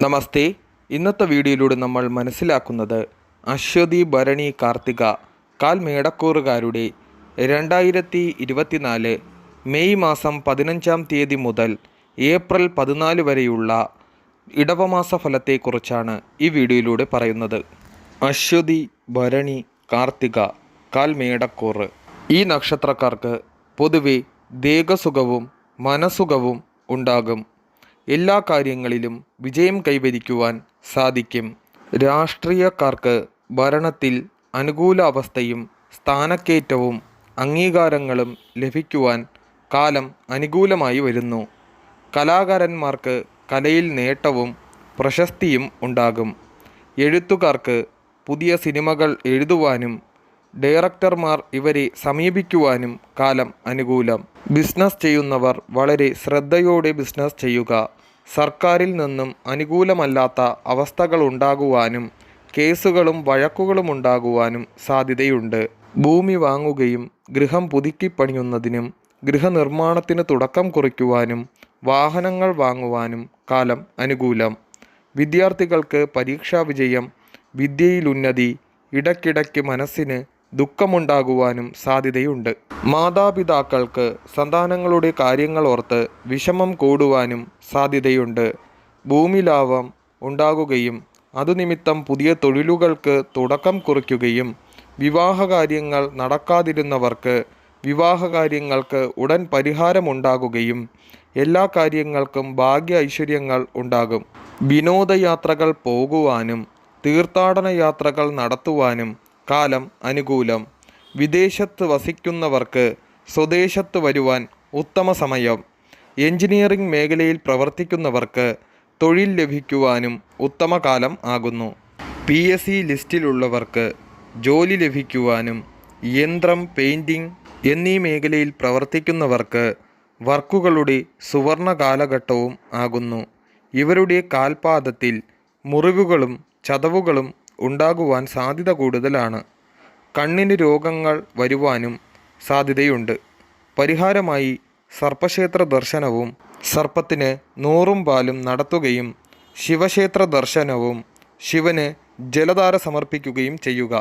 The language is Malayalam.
നമസ്തേ. ഇന്നത്തെ വീഡിയോയിലൂടെ നമ്മൾ മനസ്സിലാക്കുന്നത് അശ്വതി ഭരണി കാർത്തിക കാൽമേടക്കൂറുകാരുടെ 2024 മെയ് മാസം 15-ാം തീയതി മുതൽ ഏപ്രിൽ 14 വരെയുള്ള ഇടവമാസ ഫലത്തെക്കുറിച്ചാണ് ഈ വീഡിയോയിലൂടെ പറയുന്നത്. അശ്വതി ഭരണി കാർത്തിക കാൽമേടക്കൂറ് ഈ നക്ഷത്രക്കാർക്ക് പൊതുവെ ദേഹസുഖവും മനസുഖവും ഉണ്ടാകും. എല്ലാ കാര്യങ്ങളിലും വിജയം കൈവരിക്കുവാൻ സാധിക്കും. രാഷ്ട്രീയക്കാർക്ക് ഭരണത്തിൽ അനുകൂല അവസ്ഥയും സ്ഥാനക്കയറ്റവും അംഗീകാരങ്ങളും ലഭിക്കുവാൻ കാലം അനുകൂലമായി വരുന്നു. കലാകാരന്മാർക്ക് കലയിൽ നേട്ടവും പ്രശസ്തിയും ഉണ്ടാകും. എഴുത്തുകാർക്ക് പുതിയ സിനിമകൾ എഴുതുവാനും ഡയറക്ടർമാർ ഇവരെ സമീപിക്കുവാനും കാലം അനുകൂലം. ബിസിനസ് ചെയ്യുന്നവർ വളരെ ശ്രദ്ധയോടെ ബിസിനസ് ചെയ്യുക. സർക്കാരിൽ നിന്നും അനുകൂലമല്ലാത്ത അവസ്ഥകൾ ഉണ്ടാകുവാനും കേസുകളും വഴക്കുകളും ഉണ്ടാകുവാനും സാധ്യതയുണ്ട്. ഭൂമി വാങ്ങുകയും ഗൃഹം പുതുക്കിപ്പണിയുന്നതിനും ഗൃഹനിർമ്മാണത്തിന് തുടക്കം കുറിക്കുവാനും വാഹനങ്ങൾ വാങ്ങുവാനും കാലം അനുകൂലം. വിദ്യാർത്ഥികൾക്ക് പരീക്ഷാ വിജയം, വിദ്യയിലുന്നതി, ഇടയ്ക്കിടയ്ക്ക് മനസ്സിന് ദുഃഖമുണ്ടാകുവാനും സാധ്യതയുണ്ട്. മാതാപിതാക്കൾക്ക് സന്താനങ്ങളുടെ കാര്യങ്ങൾ ഓർത്ത് വിഷമം കൂടുവാനും സാധ്യതയുണ്ട്. ഭൂമിലാഭം ഉണ്ടാകുകയും അതുനിമിത്തം പുതിയ തൊഴിലുകൾക്ക് തുടക്കം കുറിക്കുകയും വിവാഹകാര്യങ്ങൾ നടക്കാതിരുന്നവർക്ക് വിവാഹകാര്യങ്ങൾക്ക് ഉടൻ പരിഹാരമുണ്ടാകുകയും എല്ലാ കാര്യങ്ങൾക്കും ഭാഗ്യ ഐശ്വര്യങ്ങൾ ഉണ്ടാകും. വിനോദയാത്രകൾ പോകുവാനും തീർത്ഥാടന യാത്രകൾ നടത്തുവാനും കാലം അനുകൂലം. വിദേശത്ത് വസിക്കുന്നവർക്ക് സ്വദേശത്ത് വരുവാൻ ഉത്തമ സമയം. എഞ്ചിനീയറിംഗ് മേഖലയിൽ പ്രവർത്തിക്കുന്നവർക്ക് തൊഴിൽ ലഭിക്കുവാനും ഉത്തമ കാലം ആകുന്നു. PSC ലിസ്റ്റിലുള്ളവർക്ക് ജോലി ലഭിക്കുവാനും യന്ത്രം, പെയിൻറ്റിംഗ് എന്നീ മേഖലയിൽ പ്രവർത്തിക്കുന്നവർക്ക് വർക്കുകളുടെ സുവർണ കാലഘട്ടവും ആകുന്നു. ഇവരുടെ കാൽപാദത്തിൽ മുറിവുകളും ചതവുകളും ഉണ്ടാകുവാൻ സാധ്യത കൂടുതലാണ്. കണ്ണിന് രോഗങ്ങൾ വരുവാനും സാധ്യതയുണ്ട്. പരിഹാരമായി സർപ്പക്ഷേത്ര ദർശനവും സർപ്പത്തിന് 100 പാലും നടത്തുകയും ശിവക്ഷേത്ര ദർശനവും ശിവന് ജലധാര സമർപ്പിക്കുകയും ചെയ്യുക.